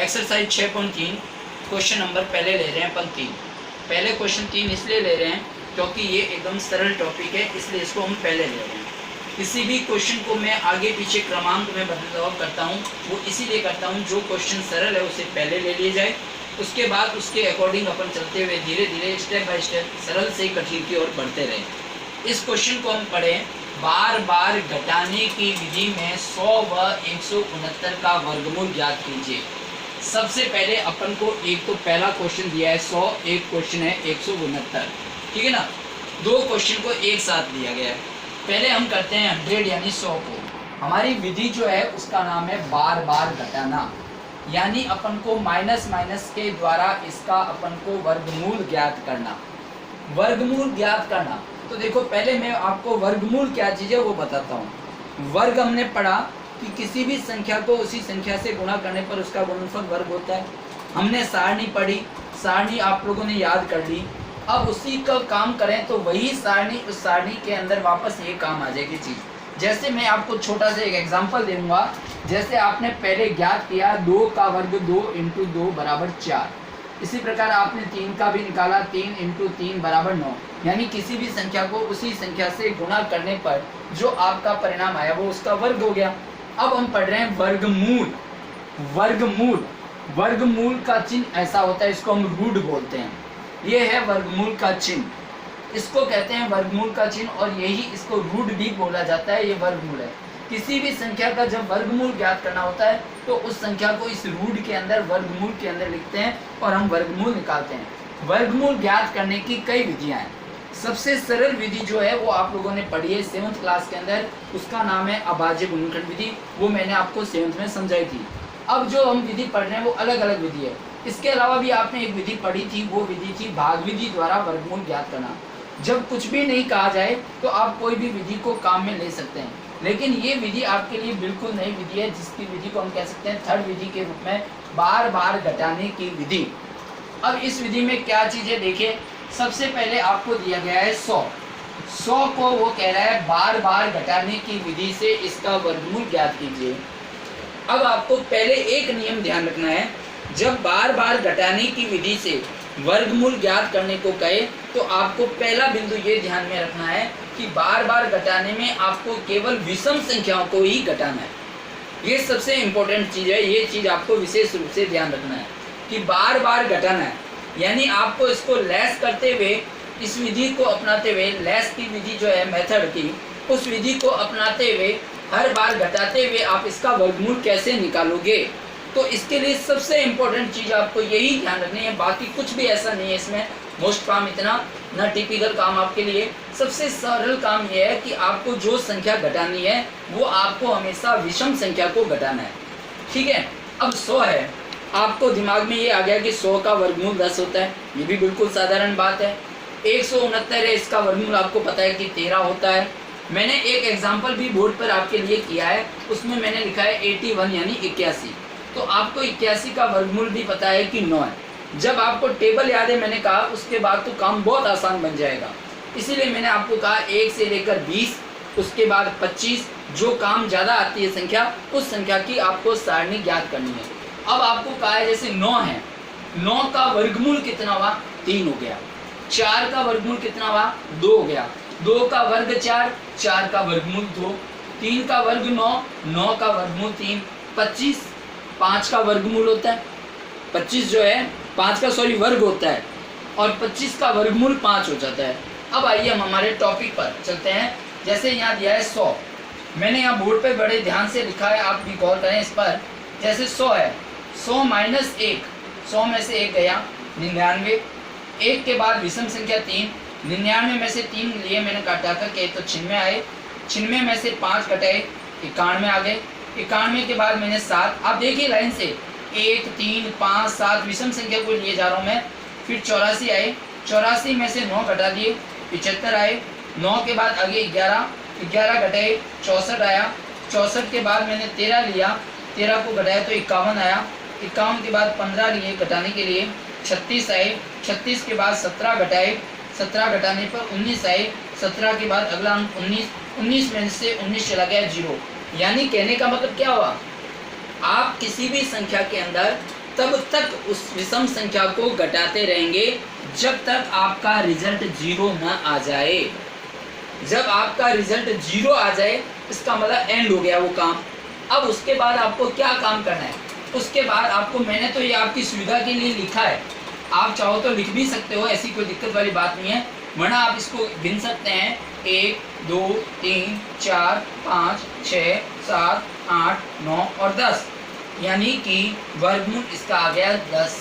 Exercise 6.3 question number पहले ले रहे हैं अपन 3। पहले क्वेश्चन 3 इसलिए ले रहे हैं क्योंकि ये एकदम सरल टॉपिक है, इसलिए इसको हम पहले ले रहे हैं। किसी भी क्वेश्चन को मैं आगे पीछे क्रमांक में बदलाव करता हूँ, वो इसीलिए करता हूँ जो क्वेश्चन सरल है उसे पहले ले लिया जाए, उसके बाद उसके अकॉर्डिंग अपन चलते हुए धीरे धीरे स्टेप बाय स्टेप सरल से कठिन की ओर बढ़ते रहें। इस क्वेश्चन को हम पढ़ें, बार बार घटाने की विधि में 100 व 169 का वर्गमूल ज्ञात कीजिए। सबसे पहले अपन को एक तो पहला क्वेश्चन दिया है 100, एक क्वेश्चन है 169, ठीक है ना। दो क्वेश्चन को एक साथ दिया गया है। पहले हम करते हैं 100 यानी 100 को। हमारी विधि जो है उसका नाम है बार बार घटाना, यानी अपन को माइनस माइनस के द्वारा इसका अपन को वर्गमूल ज्ञात करना। वर्गमूल ज्ञात करना तो देखो, पहले मैं आपको वर्गमूल क्या चीज़ है वो बताता हूँ। वर्ग हमने पढ़ा कि किसी भी संख्या को उसी संख्या से गुणा करने पर उसका गुणनफल वर्ग होता है। हमने सारणी पढ़ी, सारणी आप लोगों ने याद कर ली। अब उसी का काम करें तो वही सारणी, उस सारणी के अंदर वापस ये काम आ जाएगी चीज़। जैसे मैं आपको छोटा सा एक एग्जांपल दूंगा। जैसे आपने पहले ज्ञात किया 2 का वर्ग 2 × 2 बराबर 4। इसी प्रकार आपने 3 का भी निकाला, 3 × 3 बराबर 9। यानी किसी भी संख्या को उसी संख्या से गुणा करने पर जो आपका परिणाम आया वो उसका वर्ग हो गया। अब हम पढ़ रहे हैं वर्गमूल। वर्गमूल, वर्गमूल का चिन्ह ऐसा होता है, इसको हम रूट बोलते हैं। ये है वर्गमूल का चिन्ह, इसको कहते हैं वर्गमूल का चिन्ह, और यही इसको रूट भी बोला जाता है। ये वर्गमूल है। किसी भी संख्या का जब वर्गमूल ज्ञात करना होता है तो उस संख्या को इस रूट के अंदर, वर्गमूल के अंदर लिखते हैं और हम वर्गमूल निकालते हैं। वर्गमूल ज्ञात करने की कई विधियां हैं। सबसे सरल विधि जो है वो आप लोगों ने पढ़ी है 7th क्लास के अंदर, उसका नाम है अभाज्य गुणनखंड विधि। वो मैंने आपको 7th में समझाई थी। अब जो हम विधि पढ़ रहे हैं वो अलग अलग विधि है। इसके अलावा भी आपने एक विधि पढ़ी थी, वो विधि थी भाग विधि द्वारा वर्गमूल ज्ञात करना। जब कुछ भी नहीं कहा जाए तो आप कोई भी विधि को काम में ले सकते हैं, लेकिन ये विधि आपके लिए बिल्कुल नई विधि है, जिसकी विधि को हम कह सकते हैं थर्ड विधि के रूप में, बार बार घटाने की विधि। अब इस विधि में क्या चीज़ें देखिए, सबसे पहले आपको दिया गया है 100। 100 को वो कह रहा है बार बार घटाने की विधि से इसका वर्गमूल ज्ञात कीजिए। अब आपको पहले एक नियम ध्यान रखना है, जब बार बार घटाने की विधि से वर्गमूल ज्ञात करने को कहे तो आपको पहला बिंदु ये ध्यान में रखना है कि बार बार घटाने में आपको केवल विषम संख्याओं को ही घटाना है। ये सबसे इम्पोर्टेंट चीज़ है, ये चीज़ आपको विशेष रूप से ध्यान रखना है कि बार बार घटाना है। यानी आपको इसको लेस करते हुए, इस विधि को अपनाते हुए, लेस की विधि जो है मेथड की, उस विधि को अपनाते हुए हर बार घटाते हुए आप इसका वर्गमूल कैसे निकालोगे। तो इसके लिए सबसे इम्पोर्टेंट चीज़ आपको यही ध्यान रखनी है, बाकी कुछ भी ऐसा नहीं है इसमें। मोस्ट काम इतना न टिपिकल काम आपके लिए। सबसे सरल काम यह है कि आपको जो संख्या घटानी है वो आपको हमेशा विषम संख्या को घटाना है, ठीक है। अब 100 है, आपको दिमाग में ये आ गया कि 100 का वर्गमूल 10 होता है, ये भी बिल्कुल साधारण बात है। 169 है, इसका वर्गमूल आपको पता है कि 13 होता है। मैंने एक एग्जाम्पल भी बोर्ड पर आपके लिए किया है, उसमें मैंने लिखा है 81 यानी 81। तो आपको 81 का वर्गमूल भी पता है कि 9 है। जब आपको टेबल याद है, मैंने कहा उसके बाद तो काम बहुत आसान बन जाएगा। इसीलिए मैंने आपको कहा 1 से लेकर 20, उसके बाद 25, जो काम ज़्यादा आती है संख्या, उस संख्या की आपको सारणी ज्ञात करनी है। अब आपको कहा है जैसे 9 है, 9 का वर्गमूल कितना हुआ, 3 हो गया। 4 का वर्गमूल कितना हुआ, 2 हो गया। 2 का वर्ग 4, 4 का वर्गमूल 2, 3 का वर्ग 9, 9 का वर्गमूल 3, 25, 5 का वर्गमूल होता है, 25 जो है 5 का वर्ग होता है, और 25 का वर्गमूल 5 हो जाता है। अब आइए हम हमारे टॉपिक पर चलते हैं। जैसे यहाँ दिया है 100, मैंने यहाँ बोर्ड पे बड़े ध्यान से लिखा है, आप भी गौर करें इस पर। जैसे 100 है, 100 माइनस 1, 100 में से 1 गया 99, 1 के बाद विषम संख्या 3, 99 में से 3 लिए मैंने काटा करके तो 96 आए, 96 में से 5 घटाए 91 आ गए, 91 के बाद मैंने 7। अब देखिए लाइन से 1 3 5 7 विषम संख्या को लिए जा रहा हूँ मैं। फिर 84 आए, 84 में से 9 घटा दिए 75 आए, 9 के बाद आगे 11, 11 घटाए 64 आया, 64 के बाद मैंने 13 लिया, 13 को घटाया तो 51 आया, 51 के बाद 15 लिए घटाने के लिए 36 आए, 36 के बाद 17 घटाए, 17 घटाने पर 19 आए, 17 के बाद अगला अंक 19, 19 में से 19 चला गया 0। यानी कहने का मतलब क्या हुआ, आप किसी भी संख्या के अंदर तब तक उस विषम संख्या को घटाते रहेंगे जब तक आपका रिजल्ट 0 न आ जाए। जब आपका रिजल्ट 0 आ जाए इसका मतलब एंड हो गया वो काम। अब उसके बाद आपको क्या काम करना है, उसके बाद आपको, मैंने तो ये आपकी सुविधा के लिए लिखा है, आप चाहो तो लिख भी सकते हो, ऐसी कोई दिक्कत वाली बात नहीं है, वरना आप इसको गिन सकते हैं 1 2 3 4 5 6 7 8 9 और 10, यानी कि वर्गमूल इसका आ गया 10।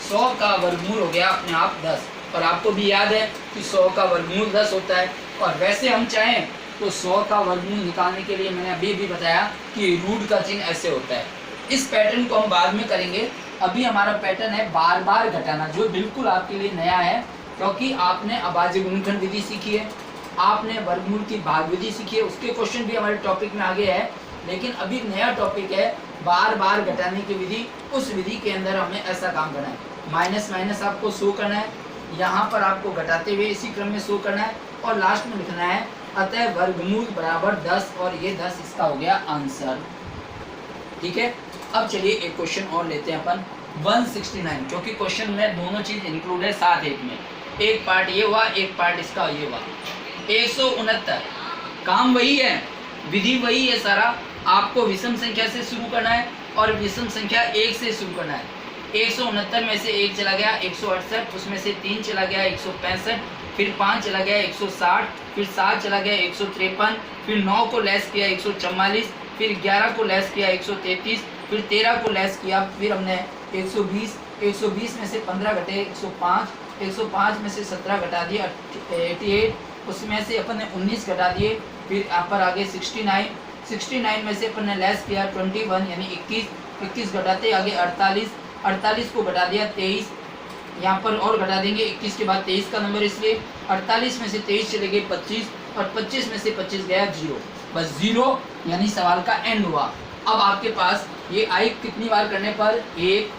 100 का वर्गमूल हो गया अपने आप 10, और आपको भी याद है कि 100 का वर्गमूल 10 होता है। और वैसे हम चाहें तो 100 का वर्गमूल निकालने के लिए मैंने अभी भी बताया कि रूट का चिन्ह ऐसे होता है। इस पैटर्न को हम बाद में करेंगे, अभी हमारा पैटर्न है बार बार घटाना, जो बिल्कुल आपके लिए नया है, क्योंकि आपने अभाज्य गुणनखंड विधि सीखी है, आपने वर्गमूल की भाग विधि सीखी है, उसके क्वेश्चन भी हमारे टॉपिक में आगे है, लेकिन अभी नया टॉपिक है बार बार घटाने की विधि। उस विधि के अंदर हमें ऐसा काम करना है, माइनस माइनस आपको शो करना है, यहाँ पर आपको घटाते हुए इसी क्रम में शो करना है, और लास्ट में लिखना है अतः वर्गमूल बराबर 10, और ये 10 इसका हो गया आंसर। ठीक है, अब चलिए एक क्वेश्चन और लेते हैं अपन 169, क्योंकि क्वेश्चन में दोनों चीज इंक्लूड है साथ एक में, एक पार्ट ये हुआ, एक पार्ट इसका ये हुआ। 169 काम वही है, विधि वही है सारा, आपको विषम संख्या से शुरू करना है और विषम संख्या 1 से शुरू करना है। 169 में से 1 चला गया 168, उसमें से 3 चला गया 165, फिर 5 चला गया 160, फिर 7 चला गया 153, फिर 9 को लेस किया 144, फिर 11 को लेस किया 133, फिर 13 को लेस किया, फिर हमने 120, 120 में से 15 घटे 105, 105 में से 17 घटा दिए 88, उसमें से अपन ने 19 घटा दिए, फिर यहाँ पर आगे 69, 69 में से अपन ने लेस किया 21 यानी 21, 21 घटाते आगे 48, 48 को घटा दिया 23, यहाँ पर और घटा देंगे 21 के बाद 23 का नंबर, इसलिए 48 में से 23 चले गए 25, और 25 में से 25 गया 0, बस 0 यानी सवाल का एंड हुआ। अब आपके पास ये आई कितनी बार करने पर, 1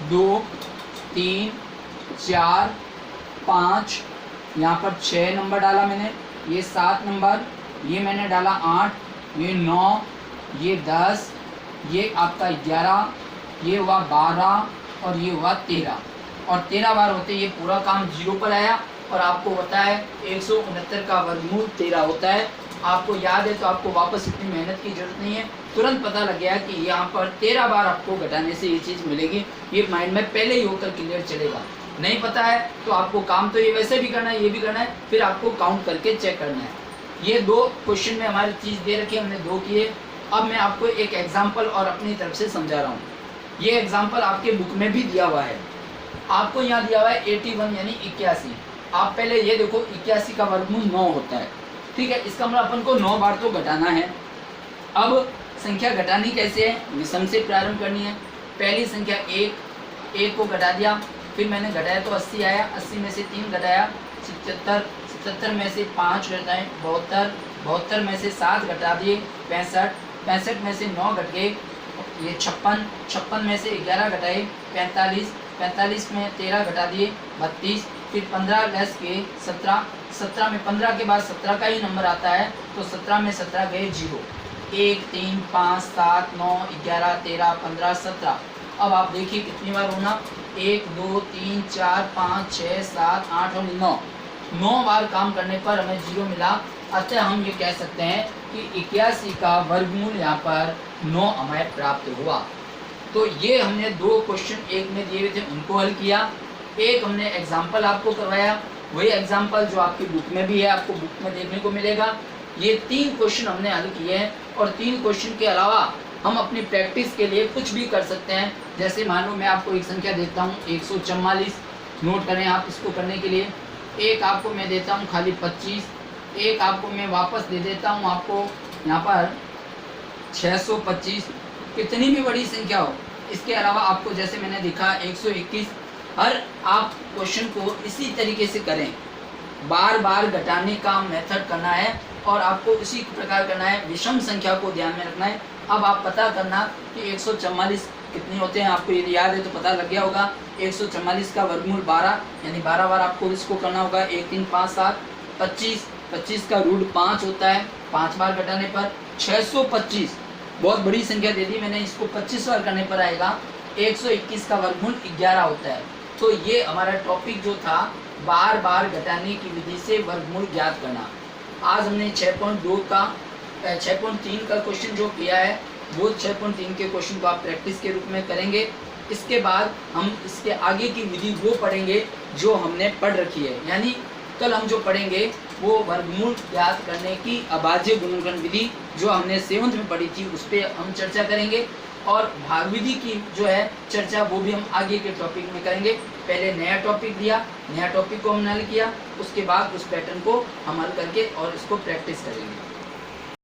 2 3 4 5, यहाँ पर 6 नंबर डाला मैंने, ये 7 नंबर, ये मैंने डाला 8, ये 9, ये 10, ये आपका 11, ये हुआ 12 और ये हुआ 13, और 13 बार होते ये पूरा काम 0 पर आया। और आपको पता है 169 का वर्गमूल 13 होता है, आपको याद है तो आपको वापस इतनी मेहनत की जरूरत नहीं है, तुरंत पता लग गया कि यहाँ पर 13 बार आपको घटाने से ये चीज़ मिलेगी, ये माइंड में पहले ही होकर क्लियर चलेगा। नहीं पता है तो आपको काम तो ये वैसे भी करना है, ये भी करना है, फिर आपको काउंट करके चेक करना है। ये 2 क्वेश्चन में हमारी चीज़ दे रखी है, हमने 2 किए। अब मैं आपको एक एग्जाम्पल और अपनी तरफ से समझा रहा हूँ। ये एग्जाम्पल आपके बुक में भी दिया हुआ है, आपको यहाँ दिया हुआ है 81 यानी 81। आप पहले ये देखो 81 का वर्गमूल 9 होता है, ठीक है, इसका मतलब अपन को 9 बार तो घटाना है। अब संख्या घटानी कैसे है, विषम से प्रारंभ करनी है। पहली संख्या 1 को घटा दिया, फिर मैंने घटाया तो 80 आया, 80 में से 3 घटाया 77, 77 में से 5 घटाए 72, 72 में से 7 घटा दिए 65, 65 में से 9 घट गए ये 56, 56 में से 11 घटाए 45, 45 में 13 घटा दिए 32, फिर 15 लेस किए 17, 17 में 15 के बाद 17 का ही नंबर आता है, तो 17 में 17 गए 0, 1 3 5 7 9 11 13 15 17। अब आप देखिए कितनी बार होना, 1 2 3 4 5 6 7 8 और 9 बार काम करने पर हमें 0 मिला। अतः हम ये कह सकते हैं कि 81 का वर्गमूल यहाँ पर 9 हमें प्राप्त हुआ। तो ये हमने 2 क्वेश्चन एक में दिए हुए थे उनको हल किया, एक हमने एग्जाम्पल आपको करवाया, वही एग्जाम्पल जो आपकी बुक में भी है, आपको बुक में देखने को मिलेगा। ये 3 क्वेश्चन हमने हल किए हैं, और 3 क्वेश्चन के अलावा हम अपनी प्रैक्टिस के लिए कुछ भी कर सकते हैं। जैसे मान लो मैं आपको एक संख्या देता हूँ 144, नोट करें आप इसको करने के लिए। एक आपको मैं देता हूँ खाली 25, एक आपको मैं वापस दे देता हूँ आपको यहाँ पर 625, कितनी भी बड़ी संख्या हो। इसके अलावा आपको जैसे मैंने दिखा 121, हर आप क्वेश्चन को इसी तरीके से करें, बार बार घटाने का मेथड करना है और आपको इसी प्रकार करना है, विषम संख्या को ध्यान में रखना है। अब आप पता करना कि 144 कितने होते हैं, आपको यदि याद है तो पता लग गया होगा। 144 का वर्गमूल 12 यानी 12 बार आपको इसको करना होगा। 1 3 5 7 25, 25 का रूट 5 होता है, 5 बार घटाने पर 625, बहुत बड़ी संख्या दे दी मैंने, इसको 25 बार करने पर आएगा 121 का वर्गमूल 11 होता है। तो ये हमारा टॉपिक जो था बार बार घटाने की विधि से वर्गमूल ज्ञात करना। आज हमने 6.2 का 6.3 का क्वेश्चन जो किया है वो 6.3 के क्वेश्चन को आप प्रैक्टिस के रूप में करेंगे। इसके बाद हम इसके आगे की विधि वो पढ़ेंगे जो हमने पढ़ रखी है, यानी कल हम जो पढ़ेंगे वो वर्गमूल ज्ञात करने की अभाज्य गुणनखंड विधि जो हमने 7th में पढ़ी थी उस पर हम चर्चा करेंगे, और भाग विधि की जो है चर्चा वो भी हम आगे के टॉपिक में करेंगे। पहले नया टॉपिक दिया, नया टॉपिक को हमने हल किया, उसके बाद उस पैटर्न को हम हल करके और इसको प्रैक्टिस करेंगे।